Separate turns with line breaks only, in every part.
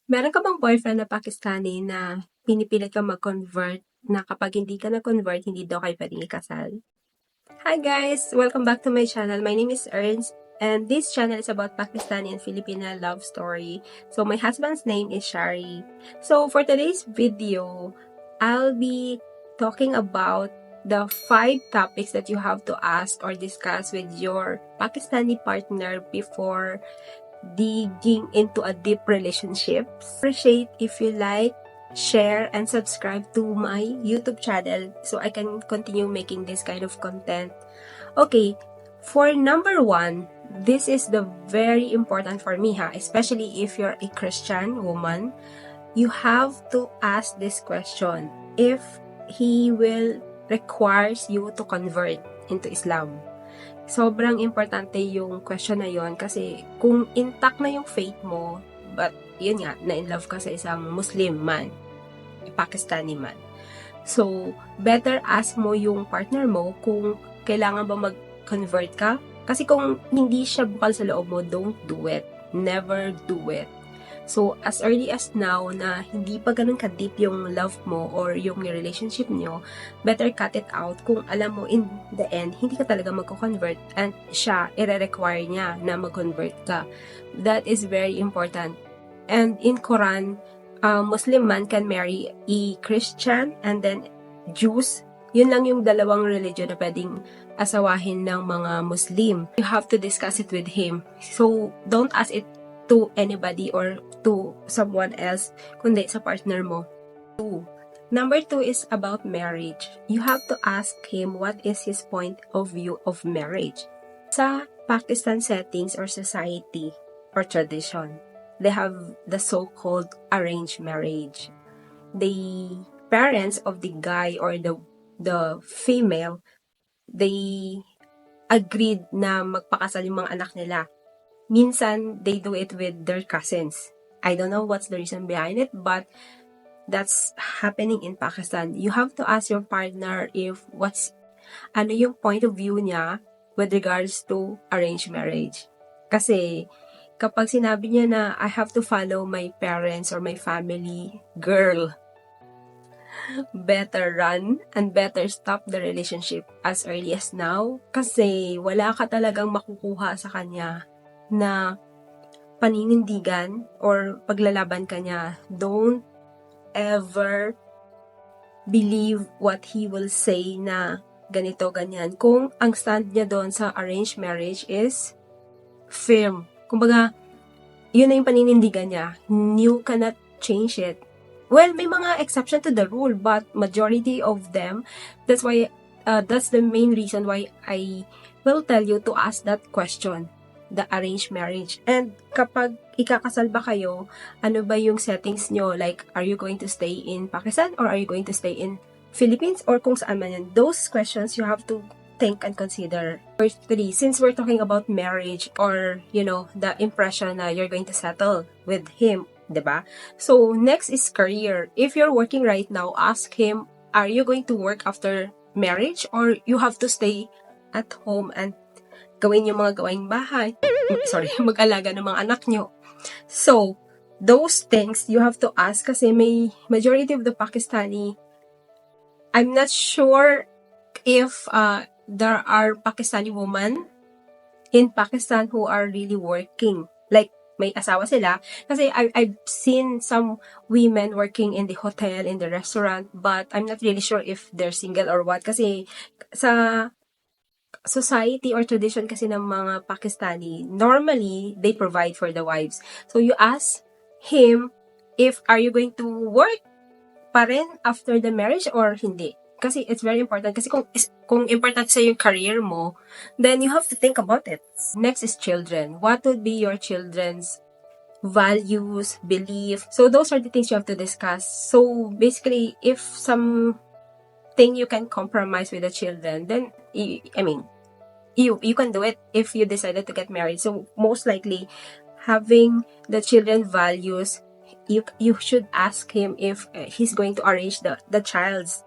Meron ka bang boyfriend na Pakistani na pinipilit ka mag-convert na kapag hindi ka na-convert, hindi daw kayo pwedeng ikasal? Hi guys! Welcome back to my channel. My name is Ernst and this channel is about Pakistani and Filipino love story. So my husband's name is Shari. So for today's video, I'll be talking about the 5 topics that you have to ask or discuss with your Pakistani partner before digging into a deep relationship. Appreciate if you like, share, and subscribe to my YouTube channel so I can continue making this kind of content. Okay, for number 1, this is the very important for me, especially if you're a Christian woman. You have to ask this question if he will requires you to convert into Islam. Sobrang importante yung question na yon kasi kung intact na yung faith mo, but yun nga, na-in-love ka sa isang Muslim man, Pakistani man. So, better ask mo yung partner mo kung kailangan ba mag-convert ka. Kasi kung hindi siya bukal sa loob mo, don't do it. Never do it. So, as early as now na hindi pa ganun ka-deep yung love mo or yung relationship nyo, better cut it out kung alam mo in the end, hindi ka talaga magko-convert and siya, i-require niya na mag-convert ka. That is very important. And in Quran, Muslim man can marry a Christian and then Jews. Yun lang yung dalawang religion na pwedeng asawahin ng mga Muslim. You have to discuss it with him. So, don't ask it to anybody or to someone else, kundi sa partner mo. Number 2 is about marriage. You have to ask him what is his point of view of marriage. Sa Pakistan settings or society or tradition, they have the so-called arranged marriage. The parents of the guy or the female, they agreed na magpakasal yung mga anak nila. Minsan, they do it with their cousins. I don't know what's the reason behind it, but that's happening in Pakistan. You have to ask your partner if ano yung point of view niya with regards to arranged marriage. Kasi, kapag sinabi niya na, I have to follow my parents or my family, girl, better run and better stop the relationship as early as now. Kasi, wala ka talagang makukuha sa kanya na paninindigan or paglalaban ka niya. Don't ever believe what he will say na ganito, ganyan. Kung ang stand niya doon sa arranged marriage is firm. Kumbaga, yun na yung paninindigan niya. You cannot change it. Well, may mga exception to the rule, but majority of them, that's the main reason why I will tell you to ask that question. The arranged marriage. And kapag ikakasal ba kayo, ano ba yung settings nyo? Like, are you going to stay in Pakistan or are you going to stay in Philippines or kung saan man yan? Those questions you have to think and consider. Number 3, since we're talking about marriage or, the impression na you're going to settle with him, diba? So, next is career. If you're working right now, ask him, are you going to work after marriage or you have to stay at home and gawin yung mga gawaing bahay, mag-alaga ng mga anak nyo. So, those things you have to ask kasi may majority of the Pakistani, I'm not sure if there are Pakistani women in Pakistan who are really working. Like, may asawa sila. Kasi I've seen some women working in the hotel, in the restaurant, but I'm not really sure if they're single or what. Kasi sa society or tradition kasi ng mga Pakistani, normally, they provide for the wives. So, you ask him if are you going to work pa rin after the marriage or hindi. Kasi it's very important. Kasi kung important sa yung career mo, then you have to think about it. Next is children. What would be your children's values, belief? So, those are the things you have to discuss. So, basically, if something you can compromise with the children, then, you can do it if you decided to get married. So, most likely, having the children values, you should ask him if he's going to arrange the child's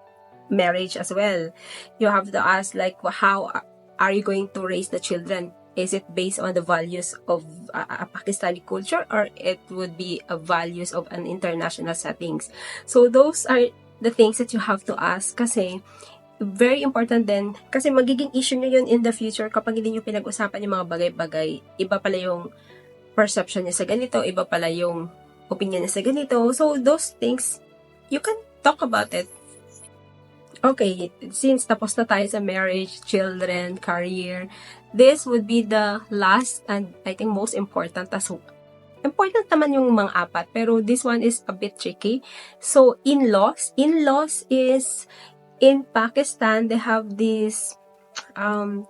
marriage as well. You have to ask, like, how are you going to raise the children Is it based on the values of a Pakistani culture, or it would be a values of an international settings? So those are the things that you have to ask, kasi very important din, kasi magiging issue nyo yun in the future kapag hindi nyo pinag-usapan yung mga bagay-bagay. Iba pala yung perception niya sa ganito, iba pala yung opinion niya sa ganito. So those things, you can talk about it. Okay, since tapos na tayo sa marriage, children, career, this would be the last and I think most important. Important naman yung mga apat, pero this one is a bit tricky. So, in-laws. In-laws is, in Pakistan, they have this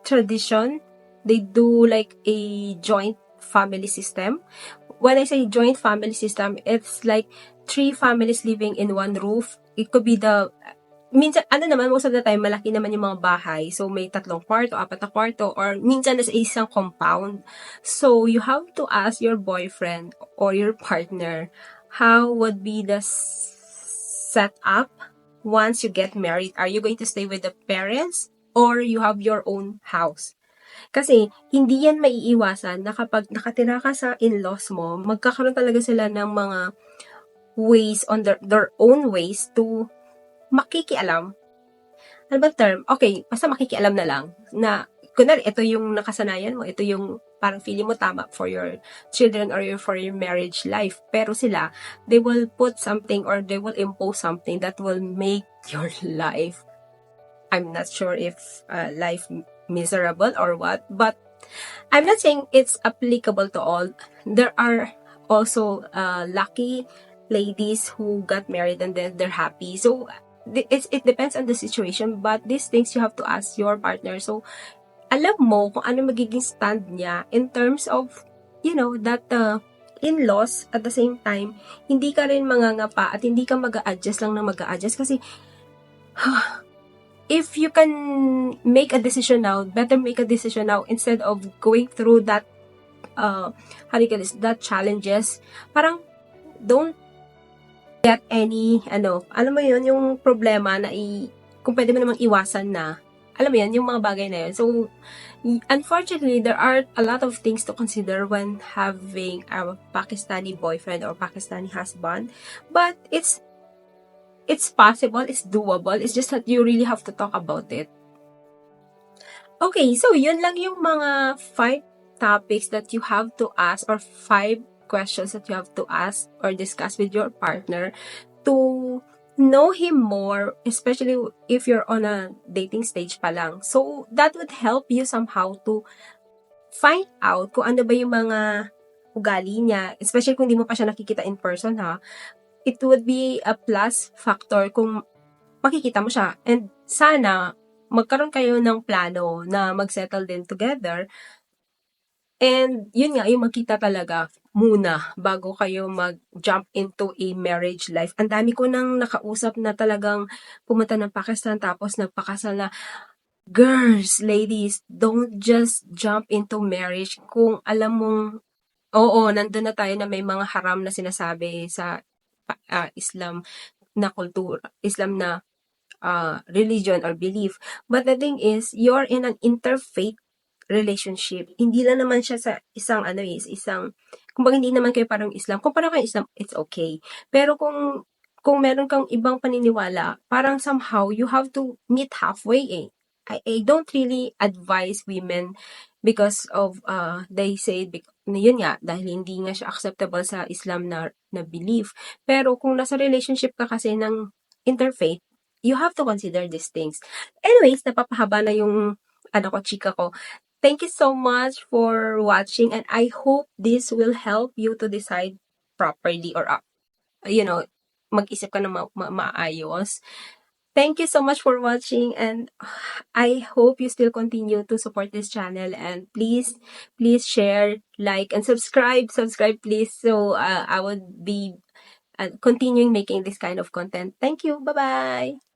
tradition. They do like a joint family system. When I say joint family system, it's like 3 families living in one roof. It could be minsan, most of the time, malaki naman yung mga bahay. So, may 3 kwarto, 4 na kwarto, or minsan nasa isang compound. So, you have to ask your boyfriend or your partner, how would be the setup once you get married? Are you going to stay with the parents or you have your own house? Kasi, hindi yan maiiwasan na kapag nakatira ka sa in-laws mo, magkakaroon talaga sila ng mga ways on their own ways to makikialam. Ano ba term? Okay, basta makikialam na lang. Na, kunwari, ito yung nakasanayan mo, ito yung parang feeling mo tama for your children or for your marriage life. Pero sila, they will put something or they will impose something that will make your life, I'm not sure if life miserable or what, but I'm not saying it's applicable to all. There are also lucky ladies who got married and then they're happy. So, it depends on the situation, but these things you have to ask your partner. So, alam mo kung ano magiging stand niya in terms of, that in-laws at the same time, hindi ka rin mangangapa at hindi ka mag-a-adjust lang na mag-a-adjust kasi, if you can make a decision now, better make a decision now instead of going through that, that challenges. Parang, don't get any, alam mo yun, yung problema na kung pwede mo namang iwasan na, alam mo yun, yung mga bagay na yun. So, unfortunately, there are a lot of things to consider when having a Pakistani boyfriend or Pakistani husband, but it's possible, it's doable, it's just that you really have to talk about it. Okay, so yun lang yung mga 5 topics that you have to ask, or 5 questions that you have to ask or discuss with your partner to know him more, especially if you're on a dating stage pa lang. So, that would help you somehow to find out kung ano ba yung mga ugali niya, especially kung di mo pa siya nakikita in person, ha. It would be a plus factor kung makikita mo siya. And sana, magkaroon kayo ng plano na mag-settle din together. And yun nga, yung magkita talaga muna bago kayo mag-jump into a marriage life. Ang dami ko nang nakausap na talagang pumunta ng Pakistan tapos nagpakasal na. Girls, ladies, don't just jump into marriage kung alam mong, nandun na tayo na may mga haram na sinasabi sa Islam na kultura, Islam na religion or belief. But the thing is, you're in an interfaith relationship. Hindi lang naman siya sa kumbaga hindi naman kayo parang Islam. Kung parang kayo Islam, it's okay. Pero kung meron kang ibang paniniwala, parang somehow you have to meet halfway eh. I don't really advise women because of, they say, yun nga, dahil hindi nga siya acceptable sa Islam na belief. Pero kung nasa relationship ka kasi ng interfaith, you have to consider these things. Anyways, napapahaba na yung chika ko. Thank you so much for watching, and I hope this will help you to decide properly or, mag-isip ka na maayos. Thank you so much for watching, and I hope you still continue to support this channel, and please share, like, and subscribe please, so I would be continuing making this kind of content. Thank you. Bye-bye.